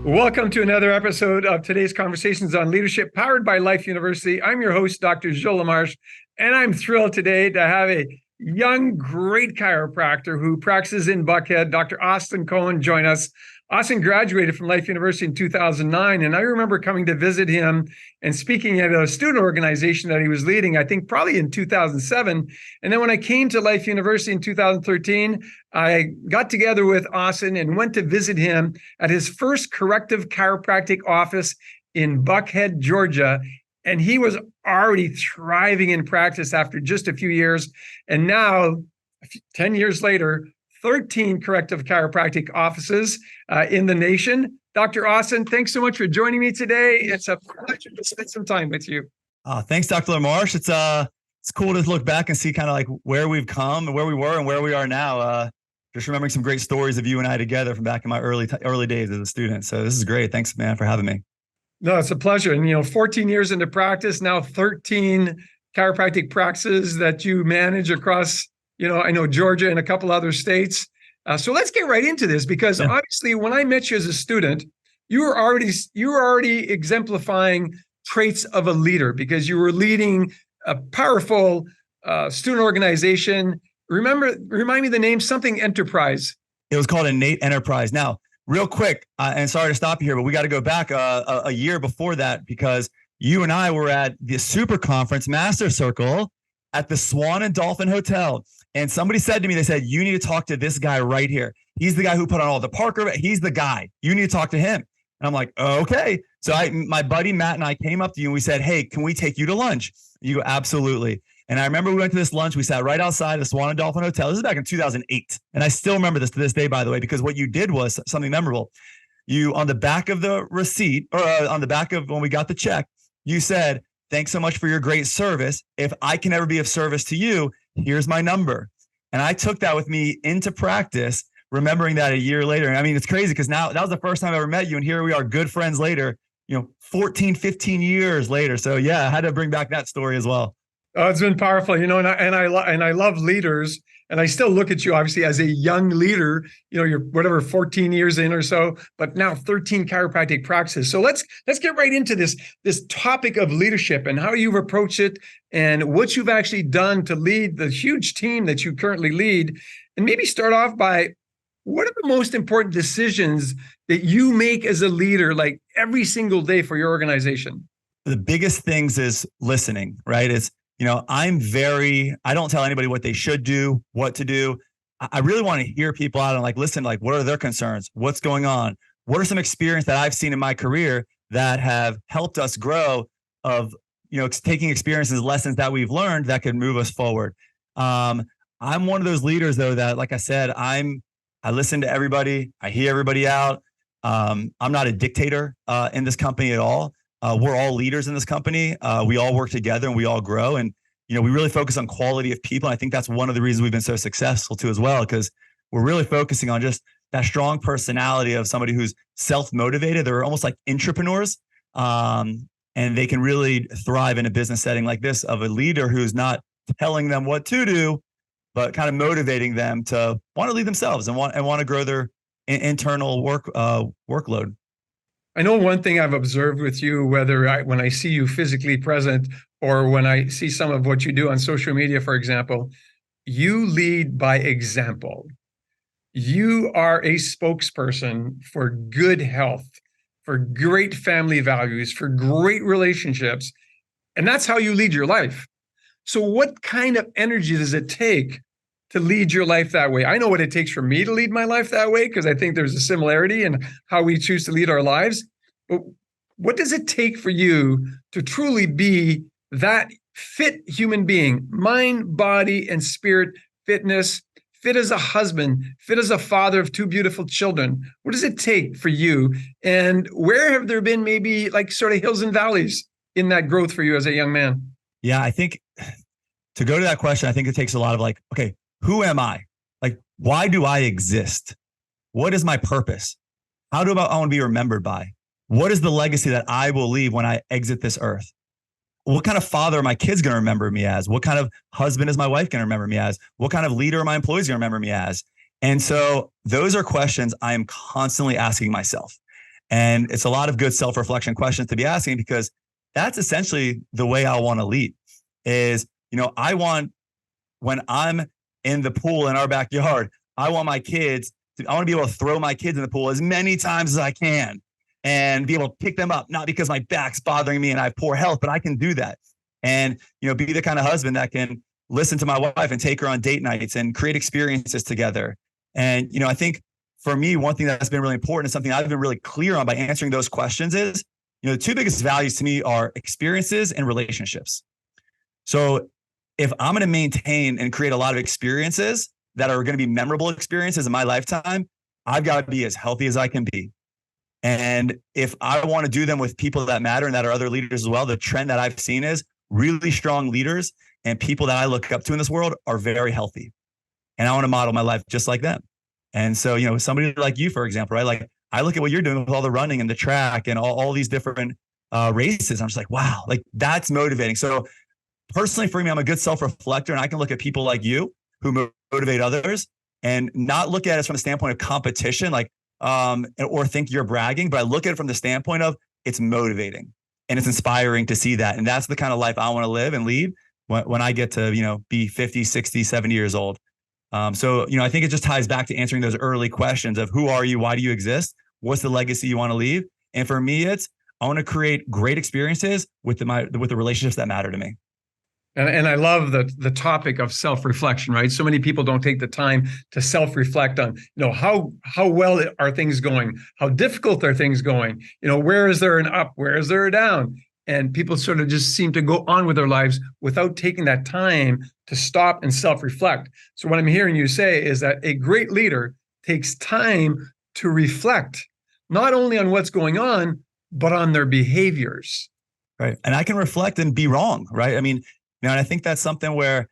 Welcome to another episode of today's Conversations on Leadership, powered by Life University. I'm your host, Dr. Gilles Lamarche, and I'm thrilled today to have a young, great chiropractor who practices in Buckhead, Dr. Austin Cohen, join us. Austin graduated from Life University in 2009, and I remember coming to visit him and speaking at a student organization that he was leading, I think probably in 2007. And then when I came to Life University in 2013, I got together with Austin and went to visit him at his first Corrective Chiropractic office in Buckhead, Georgia. And he was already thriving in practice after just a few years. And now, 10 years later, 13 Corrective Chiropractic offices in the nation. Dr. Austin, thanks so much for joining me today. It's a pleasure to spend some time with you. Thanks, Dr. Lamarche. It's cool to look back and see kind of like where we've come and where we were and where we are now. Just remembering some great stories of you and I together from back in my early days as a student. So this is great. Thanks, man, for having me. No, it's a pleasure. And, 14 years into practice, now 13 chiropractic practices that you manage across, I know Georgia and a couple other states. So let's get right into this, because obviously when I met you as a student, you were already exemplifying traits of a leader, because you were leading a powerful student organization. Remind me the name, something enterprise. It was called Innate Enterprise. Now, real quick, and sorry to stop you here, but we got to go back a year before that, because you and I were at the Super Conference Master Circle at the Swan and Dolphin Hotel. And somebody said to me, they said, you need to talk to this guy right here. He's the guy who put on all the Parker. He's the guy. You need to talk to him. And I'm like, okay. So my buddy Matt and I came up to you and we said, hey, can we take you to lunch? You go, absolutely. And I remember we went to this lunch. We sat right outside the Swan and Dolphin Hotel. This is back in 2008. And I still remember this to this day, by the way, because what you did was something memorable. You, on the back of the receipt, or on the back of when we got the check, you said, thanks so much for your great service. If I can ever be of service to you, here's my number. And I took that with me into practice, remembering that a year later. And I mean, it's crazy because now that was the first time I ever met you. And here we are, good friends later, 14, 15 years later. So yeah, I had to bring back that story as well. Oh, it's been powerful, and I love leaders, and I still look at you obviously as a young leader. You're whatever 14 years in or so, but now 13 chiropractic practices. So let's get right into this topic of leadership and how you've approached it and what you've actually done to lead the huge team that you currently lead. And maybe start off by, what are the most important decisions that you make as a leader, like every single day for your organization? The biggest things is listening, right? I don't tell anybody what they should do, what to do. I really want to hear people out and listen, what are their concerns? What's going on? What are some experience that I've seen in my career that have helped us grow of, taking experiences, lessons that we've learned that can move us forward. I'm one of those leaders though, that, like I said, I listen to everybody. I hear everybody out. I'm not a dictator in this company at all. We're all leaders in this company. We all work together and we all grow. And, we really focus on quality of people. And I think that's one of the reasons we've been so successful too, as well, because we're really focusing on just that strong personality of somebody who's self-motivated. They're almost like entrepreneurs. And they can really thrive in a business setting like this, of a leader who's not telling them what to do, but kind of motivating them to want to lead themselves and want to grow their internal workload. I know one thing I've observed with you, when I see you physically present or when I see some of what you do on social media, for example, you lead by example. You are a spokesperson for good health, for great family values, for great relationships. And that's how you lead your life. So what kind of energy does it take to lead your life that way? I know what it takes for me to lead my life that way, because I think there's a similarity in how we choose to lead our lives. But what does it take for you to truly be that fit human being, mind, body, and spirit fitness, fit as a husband, fit as a father of two beautiful children? What does it take for you? And where have there been maybe sort of hills and valleys in that growth for you as a young man? Yeah, I think to go to that question, I think it takes a lot of okay, who am I? Why do I exist? What is my purpose? How do I want to be remembered by? What is the legacy that I will leave when I exit this earth? What kind of father are my kids going to remember me as? What kind of husband is my wife going to remember me as? What kind of leader are my employees going to remember me as? And so those are questions I am constantly asking myself. And it's a lot of good self-reflection questions to be asking, because that's essentially the way I want to lead is, I want, when I'm in the pool in our backyard, I want my kids I want to be able to throw my kids in the pool as many times as I can and be able to pick them up, not because my back's bothering me and I have poor health, but I can do that. And, be the kind of husband that can listen to my wife and take her on date nights and create experiences together. And, I think for me, one thing that's been really important and something I've been really clear on by answering those questions is, the two biggest values to me are experiences and relationships. So if I'm going to maintain and create a lot of experiences that are going to be memorable experiences in my lifetime, I've got to be as healthy as I can be. And if I want to do them with people that matter and that are other leaders as well, the trend that I've seen is really strong leaders and people that I look up to in this world are very healthy. And I want to model my life just like them. And so, somebody like you, for example, right? Like I look at what you're doing with all the running and the track and all these different races. I'm just like, wow, like that's motivating. So personally for me, I'm a good self-reflector and I can look at people like you who motivate others and not look at it from the standpoint of competition, like, or think you're bragging, but I look at it from the standpoint of it's motivating and it's inspiring to see that. And that's the kind of life I want to live and lead when I get to, be 50, 60, 70 years old. So, I think it just ties back to answering those early questions of who are you? Why do you exist? What's the legacy you want to leave? And for me, it's, I want to create great experiences with the relationships that matter to me. And I love the topic of self-reflection, right? So many people don't take the time to self-reflect on, how well are things going? How difficult are things going? Where is there an up? Where is there a down? And people sort of just seem to go on with their lives without taking that time to stop and self-reflect. So what I'm hearing you say is that a great leader takes time to reflect, not only on what's going on, but on their behaviors. Right. And I can reflect and be wrong, right? I mean, and I think that's something where,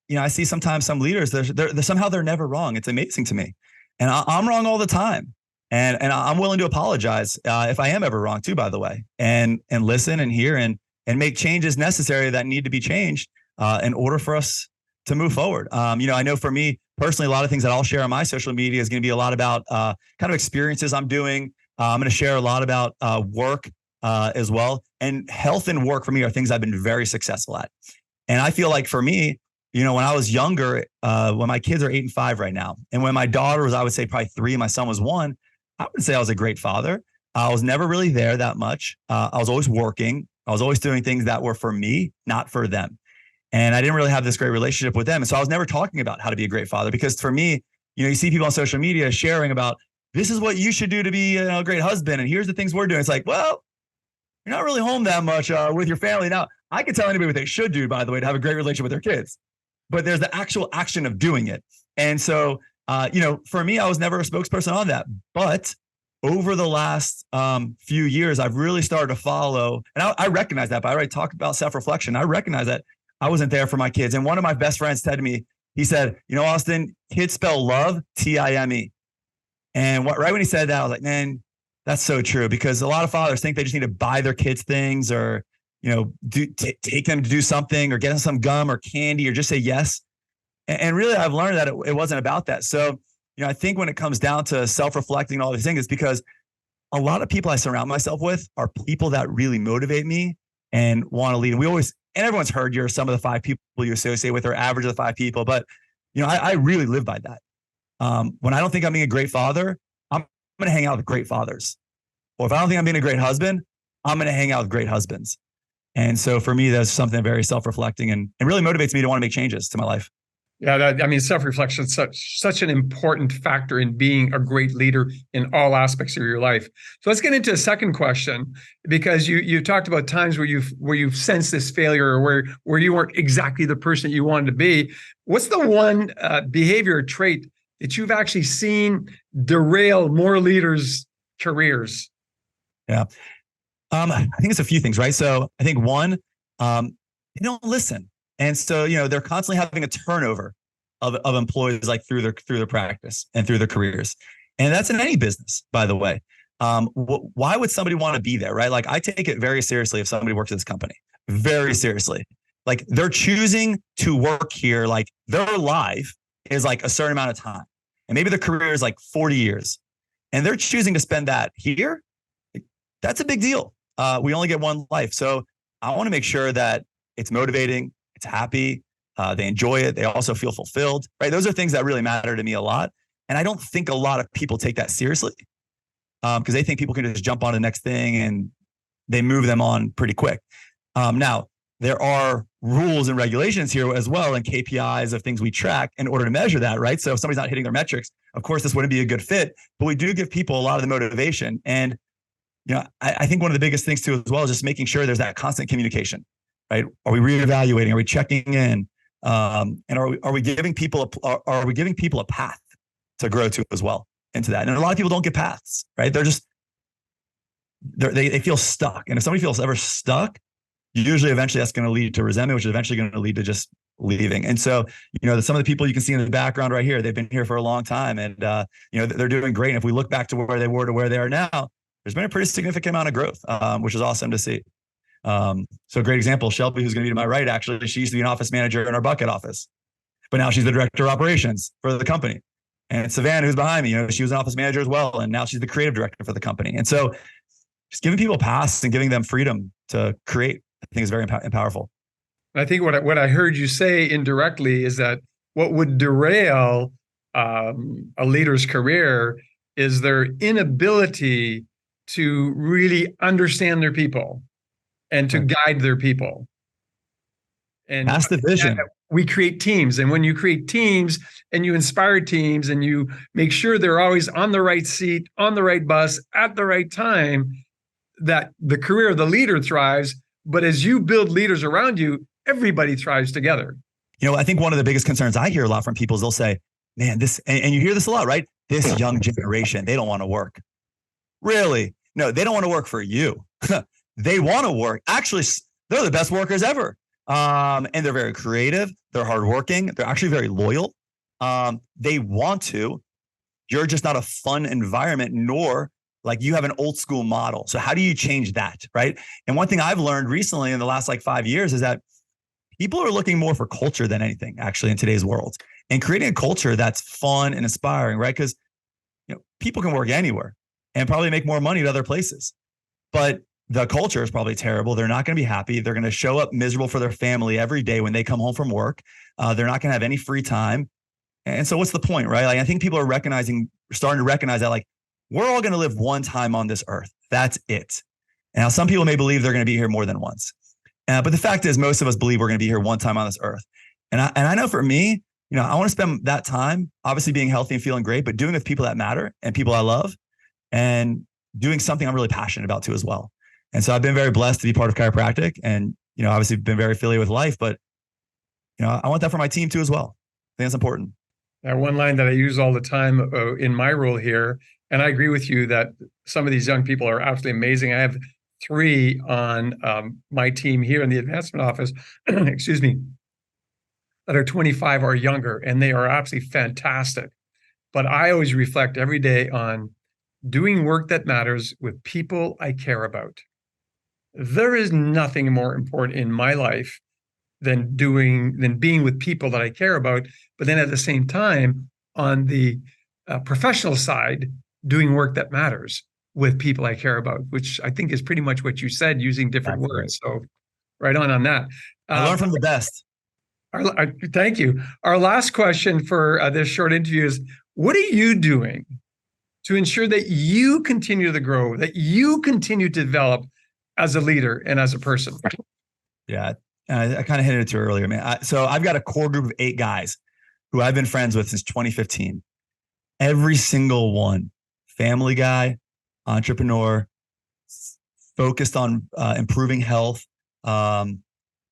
I see sometimes some leaders, they're somehow they're never wrong. It's amazing to me. And I'm wrong all the time. And I'm willing to apologize if I am ever wrong too, by the way, and listen and hear and make changes necessary that need to be changed in order for us to move forward. I know for me personally, a lot of things that I'll share on my social media is going to be a lot about kind of experiences I'm doing. I'm going to share a lot about work as well. And health and work for me are things I've been very successful at. And I feel like for me, when I was younger, when my kids are 8 and 5 right now, and when my daughter was, I would say probably 3, and my son was 1, I would say I was a great father. I was never really there that much. I was always working. I was always doing things that were for me, not for them. And I didn't really have this great relationship with them. And so I was never talking about how to be a great father, because for me, you see people on social media sharing about, this is what you should do to be a great husband. And here's the things we're doing. It's like, well, you're not really home that much with your family. Now, I can tell anybody what they should do, by the way, to have a great relationship with their kids, but there's the actual action of doing it. And so, for me, I was never a spokesperson on that, but over the last few years, I've really started to follow, and I recognize that, but I already talked about self-reflection. I recognize that I wasn't there for my kids. And one of my best friends said to me, he said, Austin, kids spell love, Time. And right when he said that, I was like, man, that's so true, because a lot of fathers think they just need to buy their kids things or, take them to do something or get them some gum or candy or just say yes. And really, I've learned that it wasn't about that. So, I think when it comes down to self-reflecting and all these things, it's because a lot of people I surround myself with are people that really motivate me and want to lead. And everyone's heard you're some of the 5 people you associate with, or average of the 5 people. But, I really live by that. When I don't think I'm being a great father, I'm going to hang out with great fathers. Or if I don't think I'm being a great husband, I'm going to hang out with great husbands. And so for me, that's something very self-reflecting and really motivates me to want to make changes to my life. Yeah, self-reflection is such an important factor in being a great leader in all aspects of your life. So let's get into a second question, because you talked about times where you've sensed this failure, or where you weren't exactly the person you wanted to be. What's the one behavior or trait that you've actually seen derail more leaders' careers? Yeah. I think it's a few things, right? So I think one, they don't listen. And so, they're constantly having a turnover of employees, like through their practice and through their careers. And that's in any business, by the way. Why would somebody want to be there, right? Like, I take it very seriously if somebody works at this company, very seriously. Like, they're choosing to work here. Like, their life is like a certain amount of time, and maybe their career is like 40 years, and they're choosing to spend that here. That's a big deal. We only get one life. So I want to make sure that it's motivating, it's happy, they enjoy it. They also feel fulfilled, right? Those are things that really matter to me a lot. And I don't think a lot of people take that seriously because they think people can just jump on the next thing and they move them on pretty quick. Now, there are rules and regulations here as well and KPIs of things we track in order to measure that, right? So if somebody's not hitting their metrics, of course, this wouldn't be a good fit, but we do give people a lot of the motivation. And, I think one of the biggest things too, as well, is just making sure there's that constant communication, right? Are we reevaluating? Are we checking in? And are we giving people a path to grow to as well into that? And a lot of people don't get paths, right? They feel stuck. And if somebody feels ever stuck, usually eventually that's going to lead to resentment, which is eventually going to lead to just leaving. And so, some of the people you can see in the background right here, they've been here for a long time and, they're doing great. And if we look back to where they were to where they are now, there's been a pretty significant amount of growth, which is awesome to see. So a great example, Shelby, who's going to be to my right, actually, she used to be an office manager in our Buckhead office, but now she's the director of operations for the company. And Savannah, who's behind me, she was an office manager as well. And now she's the creative director for the company. And so just giving people paths and giving them freedom to create, I think is very powerful. I think what I heard you say indirectly is that what would derail a leader's career is their inability to really understand their people and to guide their people. And that's the vision. We create teams. And when you create teams and you inspire teams and you make sure they're always on the right seat, on the right bus, at the right time, that the career of the leader thrives. But as you build leaders around you, everybody thrives together. I think one of the biggest concerns I hear a lot from people is they'll say, man, and you hear this a lot, right? This young generation, they don't want to work. Really? No, they don't want to work for you. They want to work. Actually, they're the best workers ever. And they're very creative. They're hardworking. They're actually very loyal. They want to. You're just not a fun environment, nor like you have an old school model. So how do you change that, right? And one thing I've learned recently in the last 5 years is that people are looking more for culture than anything actually in today's world, and creating a culture that's fun and inspiring, right? Because people can work anywhere and probably make more money at other places, but the culture is probably terrible. They're not going to be happy. They're going to show up miserable for their family every day when they come home from work. They're not going to have any free time. And so what's the point, right? I think people are starting to recognize that we're all going to live one time on this earth. That's it. Now, some people may believe they're going to be here more than once. But the fact is, most of us believe we're going to be here one time on this earth. And I know for me, I want to spend that time obviously being healthy and feeling great, but doing it with people that matter and people I love, and doing something I'm really passionate about too as well. And so I've been very blessed to be part of chiropractic, and obviously been very affiliated with life, but I want that for my team too as well. I think that's important. That one line that I use all the time in my role here, and I agree with you that some of these young people are absolutely amazing. I have 3 on my team here in the advancement office, excuse me, that are 25 or younger, and they are absolutely fantastic. But I always reflect every day on doing work that matters with people I care about. There is nothing more important in my life than being with people that I care about. But then at the same time, on the professional side, doing work that matters with people I care about, which I think is pretty much what you said, using different words. So right on that. I learn from the best. Thank you. Our last question for this short interview is, what are you doing to ensure that you continue to grow, that you continue to develop as a leader and as a person? Yeah, I kind of hinted to earlier, man. So I've got a core group of 8 guys who I've been friends with since 2015. Every single one, family guy, entrepreneur, focused on improving health.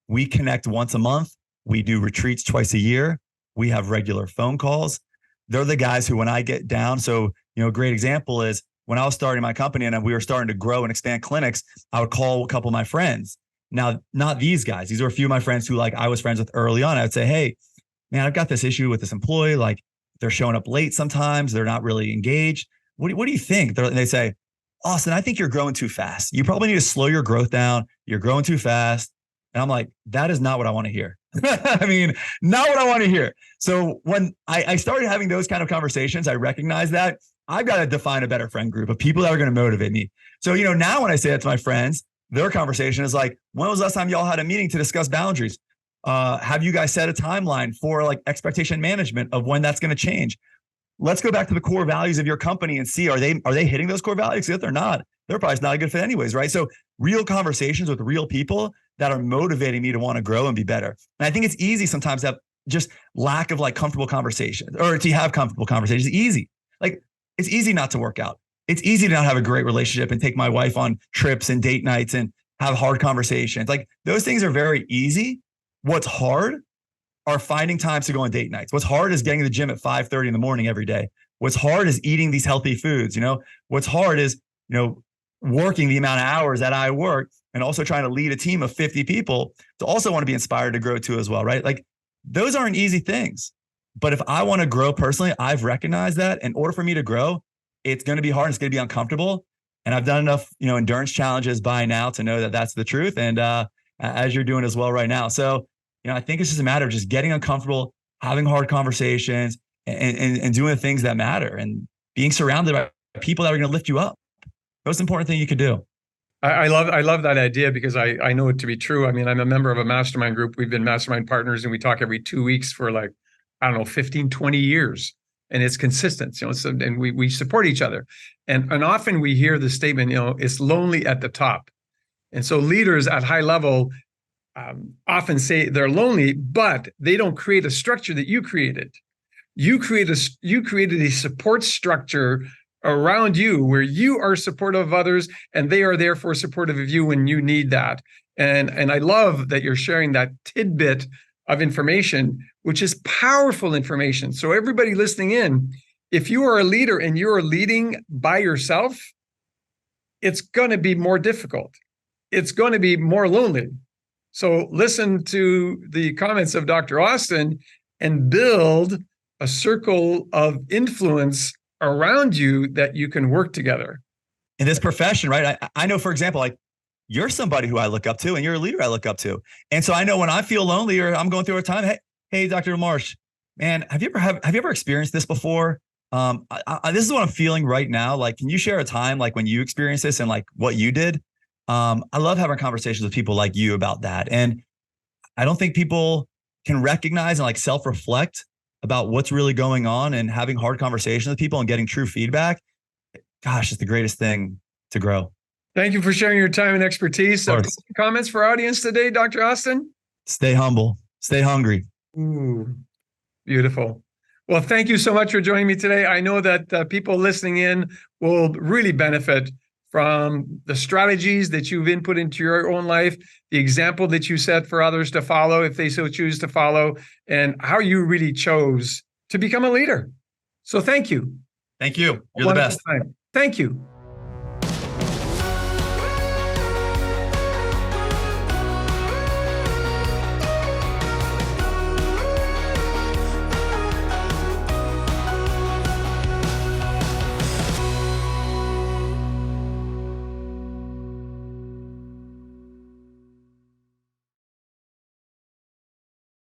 We connect once a month. We do retreats twice a year. We have regular phone calls. They're the guys who, when I get down, so, a great example is when I was starting my company and we were starting to grow and expand clinics, I would call a couple of my friends. Now, not these guys. These are a few of my friends who I was friends with early on. I would say, hey, man, I've got this issue with this employee. They're showing up late sometimes. They're not really engaged. What do you think? They say, Austin, I think you're growing too fast. You probably need to slow your growth down. You're growing too fast. And I'm like, that is not what I want to hear. I mean, not what I want to hear. So when I started having those kind of conversations, I recognized that I've got to define a better friend group of people that are going to motivate me. So, now when I say that to my friends, their conversation is like, when was the last time y'all had a meeting to discuss boundaries? Have you guys set a timeline for like expectation management of when that's going to change? Let's go back to the core values of your company and see, are they hitting those core values? If they're not, they're probably not a good fit anyways, right? So real conversations with real people that are motivating me to want to grow and be better. And I think it's easy sometimes to have just lack of like comfortable conversations, or to have comfortable conversations. It's easy. Like, it's easy not to work out. It's easy to not have a great relationship and take my wife on trips and date nights and have hard conversations. Like, those things are very easy. What's hard are finding times to go on date nights. What's hard is getting to the gym at 5:30 in the morning every day. What's hard is eating these healthy foods. What's hard is, working the amount of hours that I work, and also trying to lead a team of 50 people to also want to be inspired to grow too as well, right? Like, those aren't easy things. But if I want to grow personally, I've recognized that in order for me to grow, it's going to be hard. It's going to be uncomfortable. And I've done enough, endurance challenges by now to know that that's the truth. And as you're doing as well right now. So, I think it's just a matter of just getting uncomfortable, having hard conversations, and doing the things that matter, and being surrounded by people that are going to lift you up. Most important thing you could do. I love that idea, because I know it to be true. I mean, I'm a member of a mastermind group. We've been mastermind partners, and we talk every 2 weeks for like, I don't know, 15, 20 years. And it's consistent, and we support each other. And often we hear the statement, it's lonely at the top. And so leaders at high level often say they're lonely, but they don't create a structure that you created. You created a support structure around you where you are supportive of others, and they are therefore supportive of you when you need that. And I love that you're sharing that tidbit of information, which is powerful information. So everybody listening in, if you are a leader and you're leading by yourself, it's going to be more difficult. It's going to be more lonely. So listen to the comments of Dr. Austin and build a circle of influence around you that you can work together. In this profession, right? I know, for example, like, you're somebody who I look up to, and you're a leader I look up to. And so I know when I feel lonely or I'm going through a time, hey, Dr. Lamarche, man, have you ever experienced this before? This is what I'm feeling right now. Like, can you share a time like when you experienced this and like what you did? I love having conversations with people like you about that. And I don't think people can recognize and like self-reflect about what's really going on, and having hard conversations with people and getting true feedback. Gosh, it's the greatest thing to grow. Thank you for sharing your time and expertise. Comments for our audience today, Dr. Austin? Stay humble, stay hungry. Ooh, beautiful. Well, thank you so much for joining me today. I know that people listening in will really benefit from the strategies that you've input into your own life, the example that you set for others to follow if they so choose to follow, and how you really chose to become a leader. So thank you. Thank you. You're the best. Thank you.